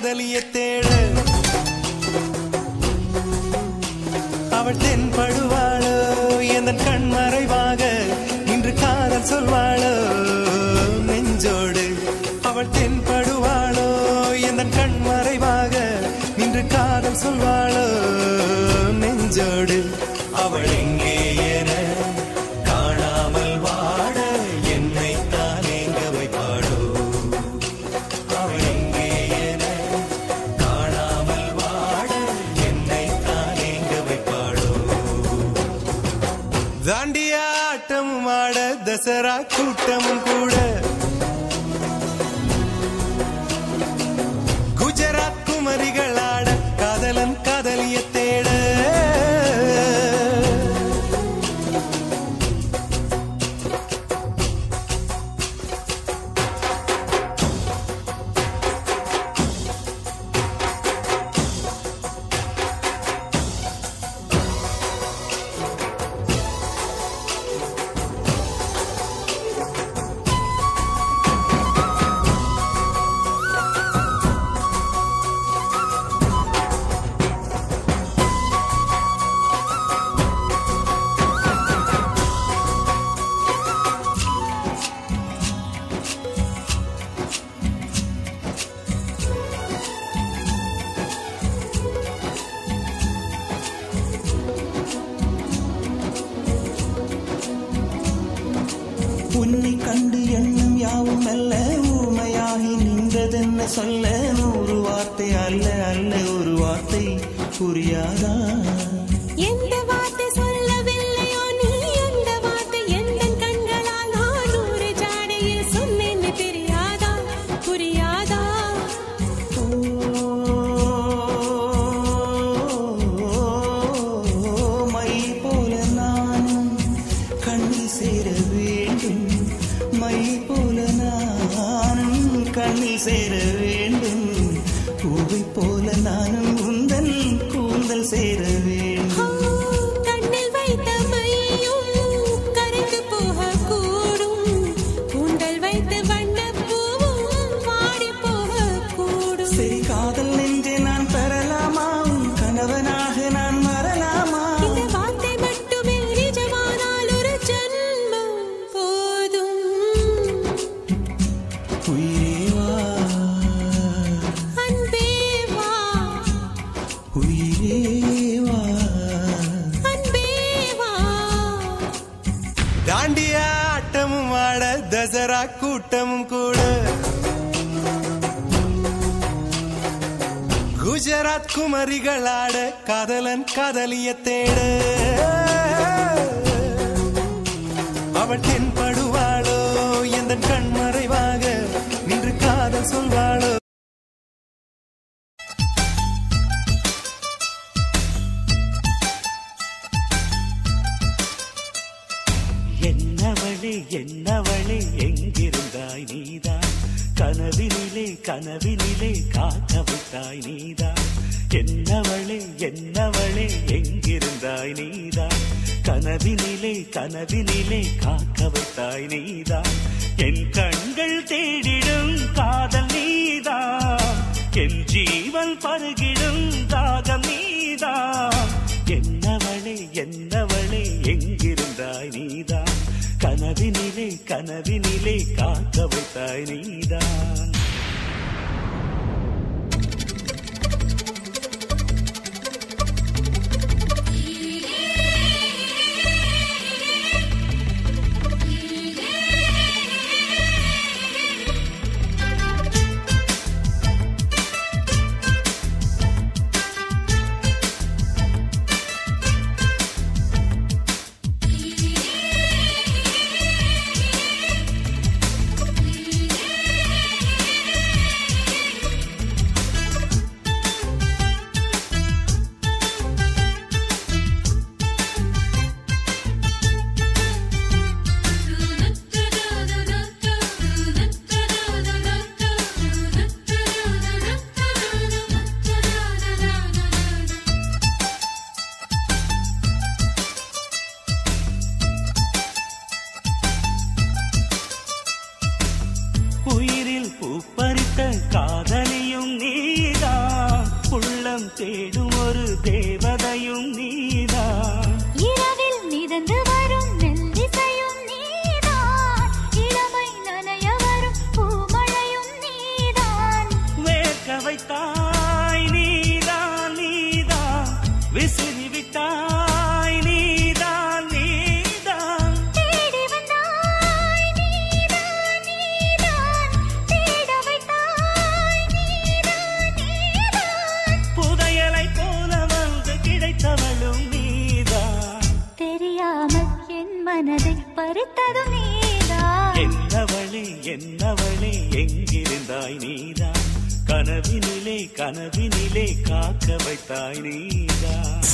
காதலிய தேட அவள் தென்படுவாளோ எந்தன் கண் மறைவாக இன்று காதல் சொல்வாளோ நெஞ்சோடு அவள் தென்படுவாளோ எந்தன் கண் மறைவாக இன்று காதல் சொல்வாளோ நெஞ்சோடு அவள் எங்கே என காணாமல் வாட என்னை தானேங்க வைப்பாளோ அவள் எங்கே என காணாமல் வாட என்னை தானேங்க வைப்பாளோ தாண்டியா ஆட்டமும் ஆட தசரா கூட்டமும் கூட குஜராத் குமரிகள் ஆட காதலன் காதலிய தேட உன்னை கண்டு எண்ணம் யாவும் அல்ல ஊமையாகி நின்றதென்ன சொல்ல 100 வார்த்தை அல்ல அல்ல ஒரு வார்த்தை புரியாதா எந்த வார்த்தை சொல்லவில்லையோ நீ அந்த வார்த்தை எந்த கண்களால் நான் 100 ஜாடையில் சொன்னேன்னு தெரியாதா புரியாதா மை போல நானும் கண்ணில் சேர வேண்டும் மை போல நானும் கண்ணில் சேர வேண்டும் பூவை போல நானும் உந்தன் கூந்தல் சேர வேண்டும் கண்ணில் வைத்த மையும் கரைந்து போகக்கூடும் கூந்தல் வைத்த வண்ணப்பூவும் வாடி போகக்கூடும் சரி காதல் நெஞ்சே நான் பெறலாமா உன் கணவனாக நான் வரலாமா இந்த வார்த்தை மட்டுமே நிஜமானால் ஒரு ஜன்மம் போதும் உயிரே வா அன்பே வா உயிரே வா அன்பே வா தாண்டியா ஆட்டமும் ஆட தசரா கூட்டமும் கூட குஜராத் குமரிகள் ஆட காதலன் காதலிய தேட அவள் தென்படுவாளோ எந்தன் கண் மறைவாக நின்று காதல் சொல்வாளோ என்னவளே என்னவளே எங்கிருந்தாய் நீதான் கனவினிலே கனவினிலே காக்க வைத்தாய் நீதான் என்னவளே என்னவளே எங்கிருந்தாய் நீதான் கனவினிலே கனவினிலே காக்க வைத்தாய் நீதான் என் கண்கள் தேடிடும் காதல் நீதான் என் ஜீவன் பருகிடும் தாகம் நீதான் என்னவளே என்னவளே எங்கிருந்தாய் நீதான் கனவினிலே கனவினிலே காக்க வைத்தாய் நீதான் பறித்ததும் நீதான். என்னவளே என்னவளே எங்கிருந்தாய் நீதான், கனவினிலே கனவினிலே காக்க வைத்தாய் நீதான்.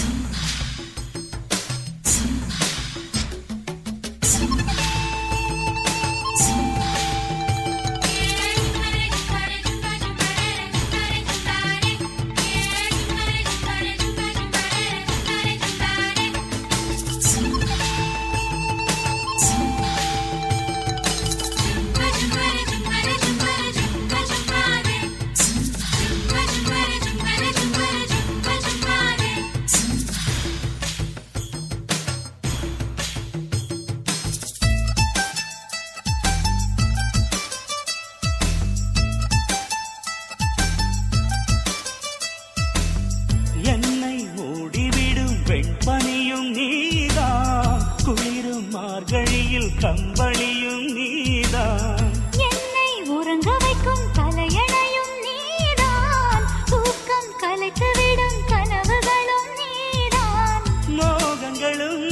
என்னை மூடிவிடும் வெண்பனியும் நீதான், குளிரும் மார்கழியில் கம்பளியும் நீதான். என்னை உறங்க வைக்கும் தலையணையும் நீதான், தூக்கம் கலைத்துவிடும் கனவுகளும் நீதான். மோகங்களும்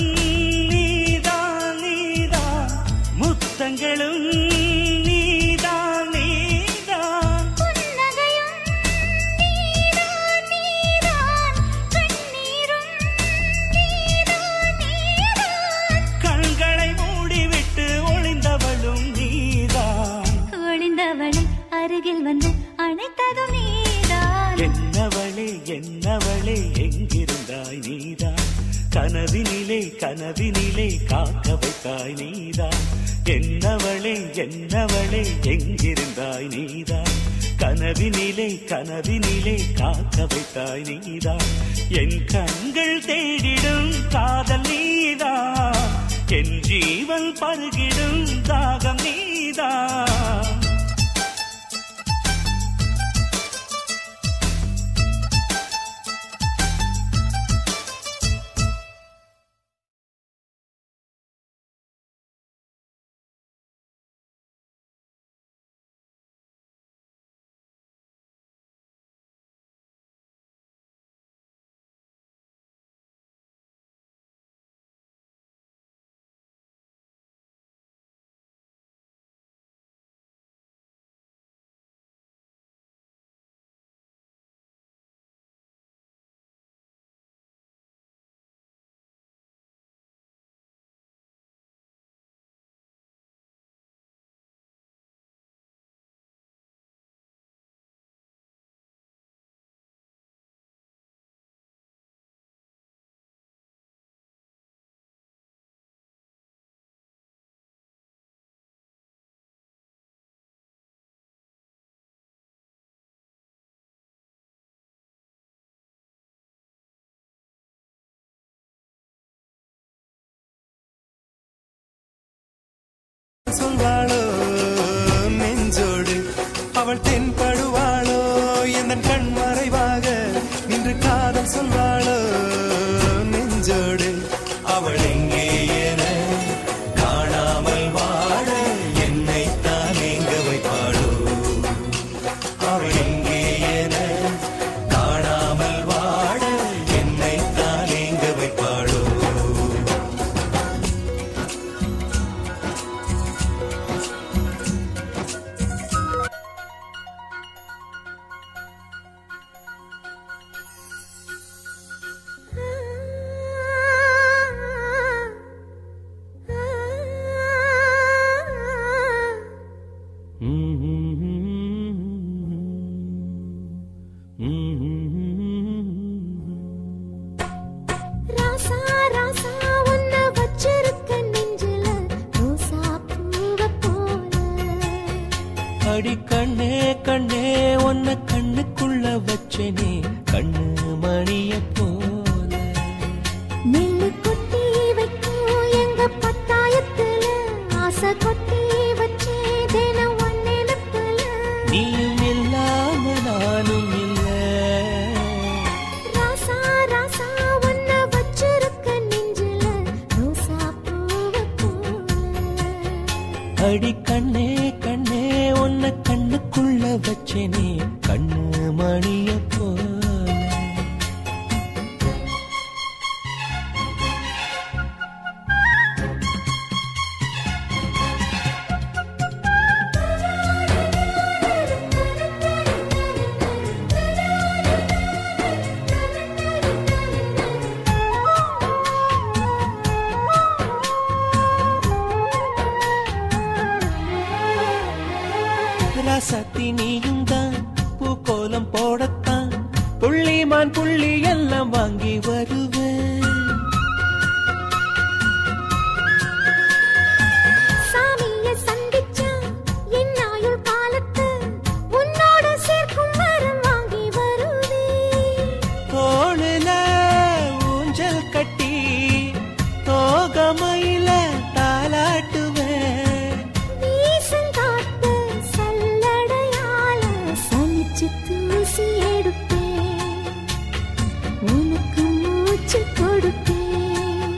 நீதான் நீதான், முத்தங்களும் நீதான் நீதான். புன்னகையும் நீதான் நீதான், கண்ணீரும் நீதான் நீதான். கண்களை மூடிவிட்டு ஒளிந்தவளும் நீதான். ஒளிந்தவளை அருகில் வந்து அணைத்ததும் நீதான். என்னவளே என்னவளே எங்கிருந்தாய் நீதான், கனவினிலே கனவினிலே காக்க வைத்தாய் நீதான். என்னவளே என்னவளே எங்கிருந்தாய் நீதான், கனவினிலே கனவினிலே காக்க வைத்தாய் நீதான். என் கண்கள் தேடிடும் காதல் நீதான், என் ஜீவன் பருகிடும் தாகம் நீதான். சொல்வாளோ நெஞ்சோடு அவள் தென்படுவாளோ, என் கண் மறைவாக நின்று காதல் சொல்வாளோ நெஞ்சோடு. அவள் எங்கே என காணாமல் வாழ என்னை தான் எங்க வைப்பாளோ. அவள் எங்கே என காணாமல் வாழ என்னை தான் எங்க வைப்பாளோ. ராசா ராசா உன்னை வச்சிருக்க நெஞ்சில ரோசா பூவ போல. அடி கண்ணே கண்ணே உன்னை கண்ணுக்குள்ள வச்சனே கண்ணு மணிய போல. நெல்லு கொட்டி வைக்கும் எங்க பத்தாயத்துல, ஆசை கொட்டி வச்சே தினம் ஒன்னெனப்புல. நீயும் இல்லாம நானும் இல்ல. ராசா ராசா உன்னை வச்சிருக்க நெஞ்சில ரோசா பூவ போல. அடி கண்ணே கண்ணே உன்னை கண்ணுக்குள்ள வச்சனே கண்ணு மணிய போல. புள்ளிமான் புள்ளி எல்லாம் வாங்கி வருவேன். சாமிய சந்திச்சா என் ஆயுள் காலத்து உன்னோட சேர்க்கும் வரம் வாங்கி வருவேன். தோளுல ஊஞ்சல் கட்டி தோகமையில தாலாட்டுவேன். வீசங்காத்து சல்லடையால சலிச்சு தூசி எடுப்பேன். உனக்கு மூச்சு கொடுப்பேன்.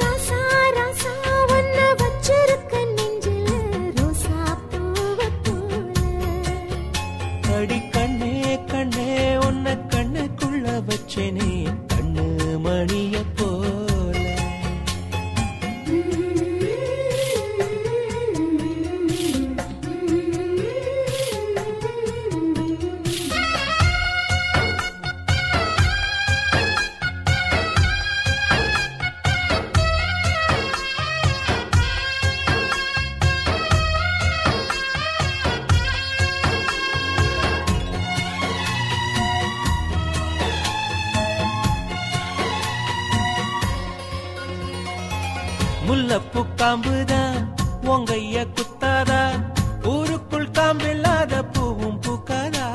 ராசா ராசா உன்னை வச்சிருக்க நெஞ்சில ரோசா பூவை போல. அடி கண்ணே கண்ணே உன்னை கண்ணுக்குள்ள வச்சேனே கண்ணு மணிய போல. முல்லப்பூ காம்புதான் உங்கைய குத்தாதா, ஊருக்குள் காம்பில்லாத பூவும் பூக்காதா.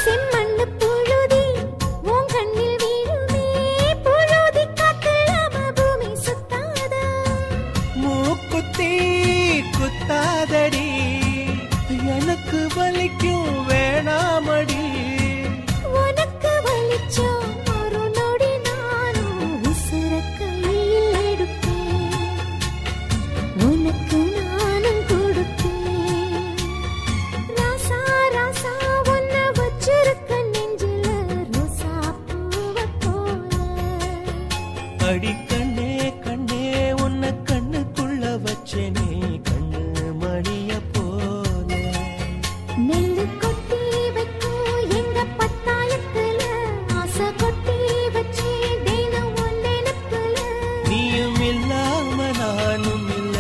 செம்மண்ணு புழுதி உன் கண்ணில் வீழுமே. புழுதி காத்தில்லாம பூமி சுத்தாதா. மூக்குத்தி குத்தாதடி எனக்கு வலிக்கும் வேணாமடி. உனக்கு வலிச்சோம் ஒரு நொடி நானும் உசுர கையில் எடுப்பேன். உனக்கு நானும் கொடுப்பேன். ராசா ராசா உன்னை வச்சிருக்க நெஞ்சில ரோசா பூவை போல. அடி கண்ணே கண்ணே உன்னை கண்ணுக்குள்ள வச்சேனே கண்ணு மணிய போல. நெல்லு கொட்டி வைக்கும் எங்க பத்தாயத்துல ஆசை கொட்டி வச்சே தினம் உன் நினைப்புல. நீயும் இல்லாம நானும் இல்ல.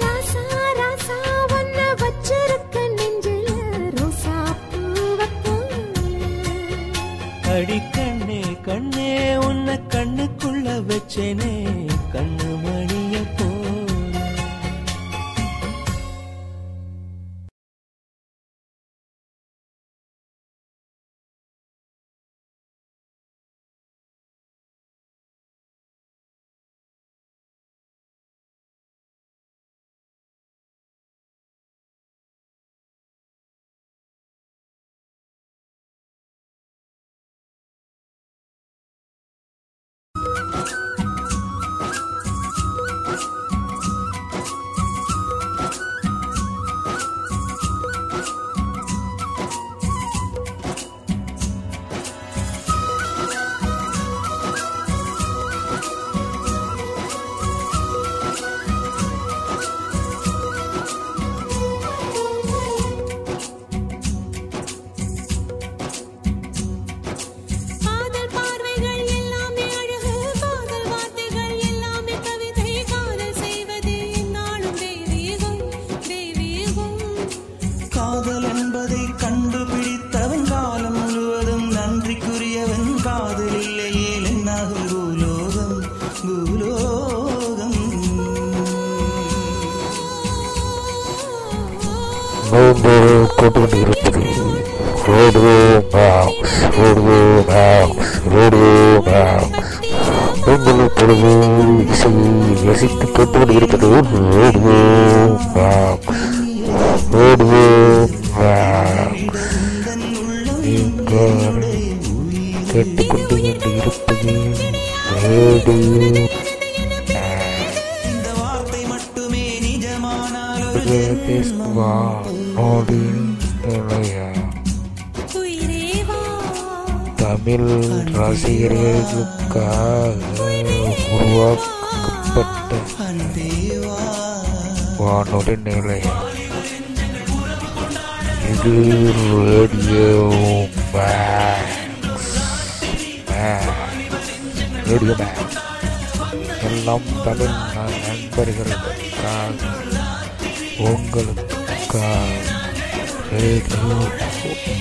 ராசா ராசா உன்னை வச்சிருக்க நெஞ்சில ரோசா பூவை போல. அடி கண்ணே கண்ணே உன்னை கண்ணுக்குள்ள வச்சேனே கண்ணு மணிய போல. காதல் பார்வைகள் எல்லாமே அழகு, காதல் வார்த்தைகள் எல்லாமே கவிதை, காதல் செய்வது என்னாலும் தெய்வீகம் தெய்வீகம். காதல் என்பதை கண்டுபிடித்தவன் காலம் முழுவதும் நன்றிக்குரியவன். காதல் இல்லையே என்னாகும் பூலோகம் பூலோகம். போட்டுக்கொண்டிருப்பது radio Max, radio Max, radio Max. உங்கள் பொழுது இசையை ரசித்து கேட்டுக்கொண்டிருப்பது ரேடியோ மேக்ஸ், ரேடியோ மேக்ஸ். நீங்கள் கேட்டுக்கொண்டிருப்பது ரேடியோ இந்த வார்த்தை மட்டுமே நிஜமானால் வானொலி நிலையம். தமிழ் ரசிகர்களுக்காக உருவாக்கப்பட்ட வானொலி நிலையம் இது. ரேடியோ மேக்ஸ், ரேடியோ மேக்ஸ் எல்லாம் தமிழ் நண்பர்களுக்காக உங்களுக்காக Radio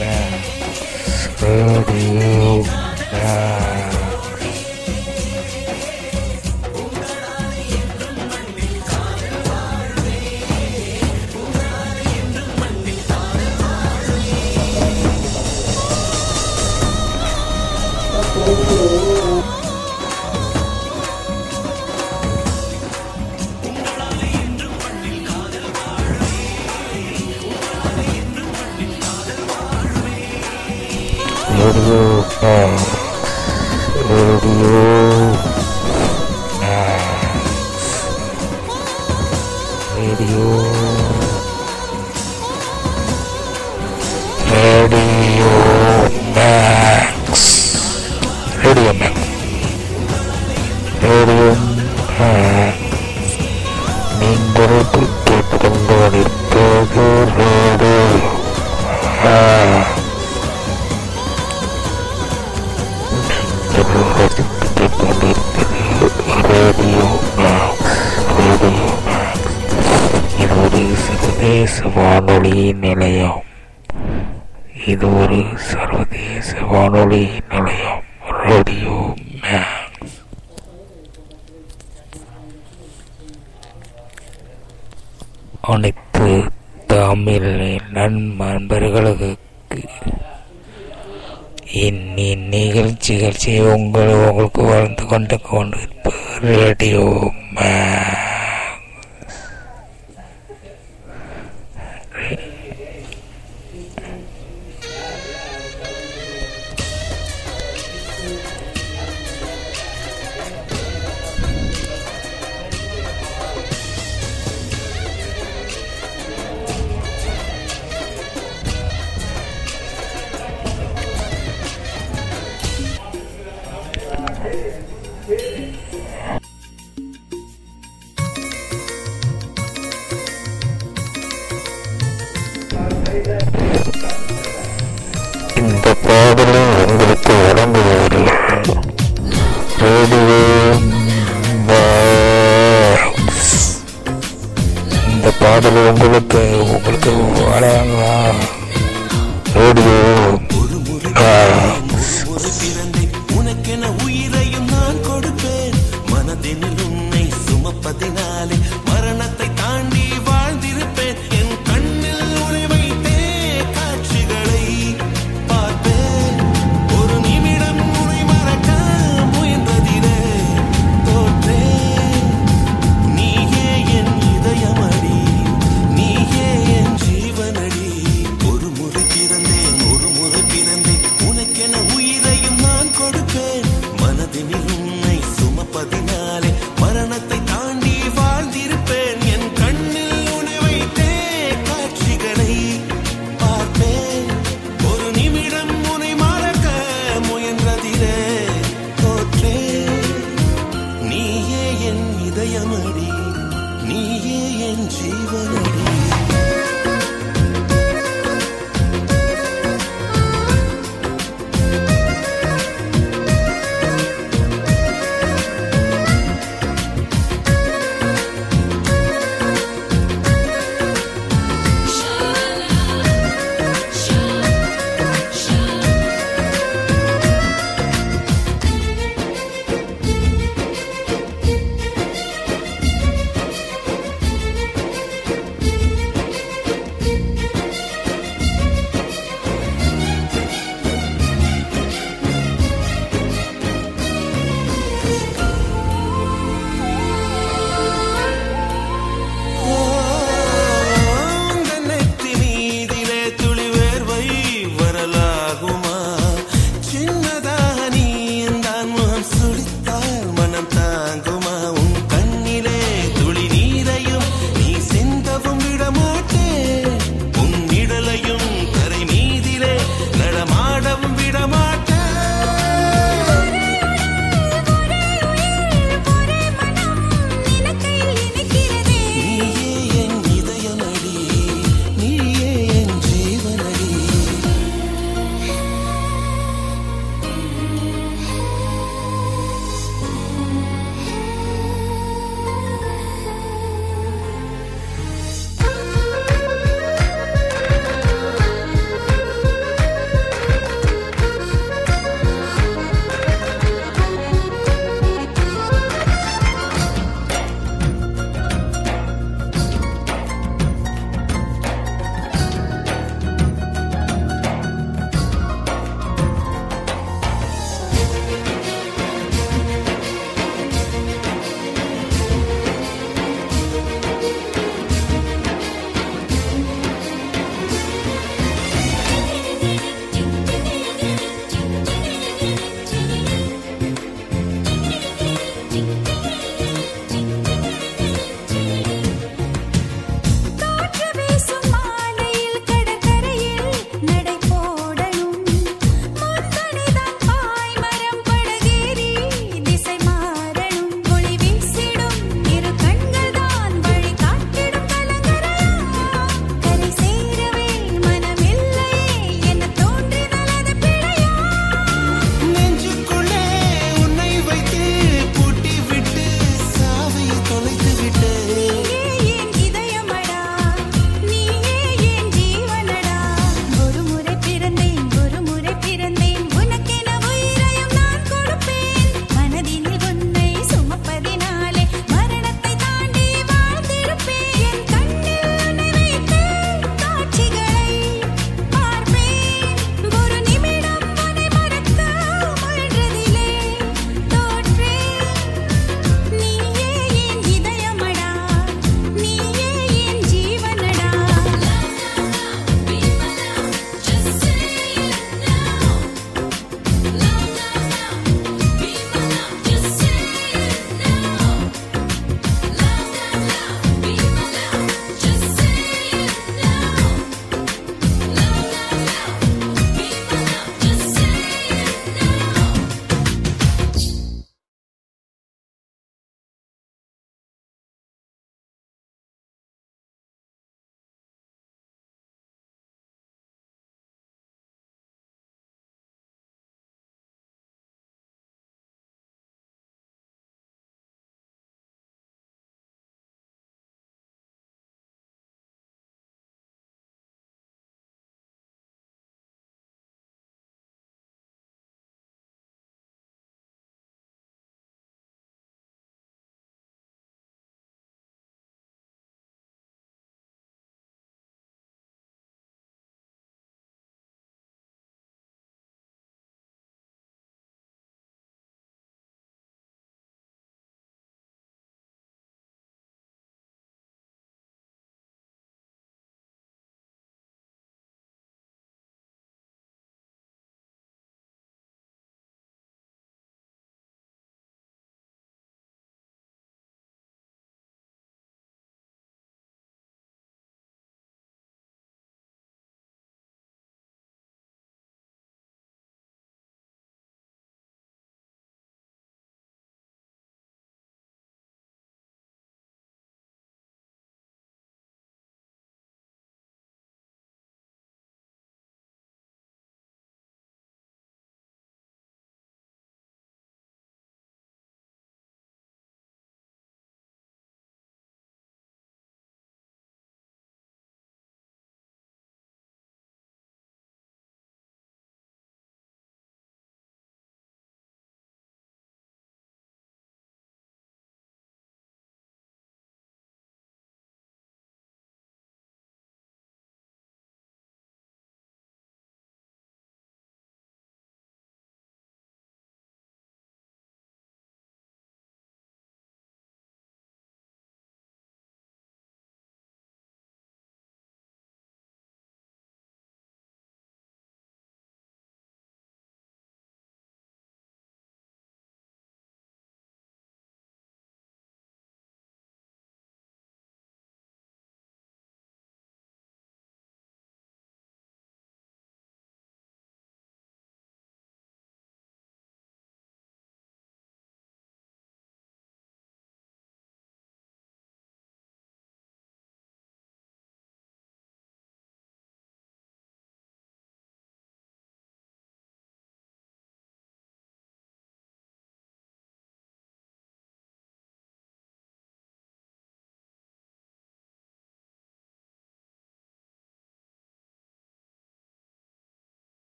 Max, radio Max. Radio Max, Radio Max, Radio Max, Radio Max, Radio Max. நீங்கள் கேட்டுக்கொண்டிருப்பது Radio Max. இது ஒரு சர்வதேச வானொலி நிலையம். இது ஒரு சர்வதேச வானொலி நிலையம். Radio Max. அனைத்து தமிழ் நண்பர்களுக்கு இந்நிகழ்ச்சிகள் உங்களுக்கு வாழ்ந்து கொண்டிருப்பது ரேடியோ மேக்ஸ். இந்த பாடலை உங்களுக்கு வழங்குவார்கள் ரேடியோ மேக்ஸ். இந்த பாடலை உங்களுக்கு வழங்குவார் ரேடியோ மேக்ஸ்.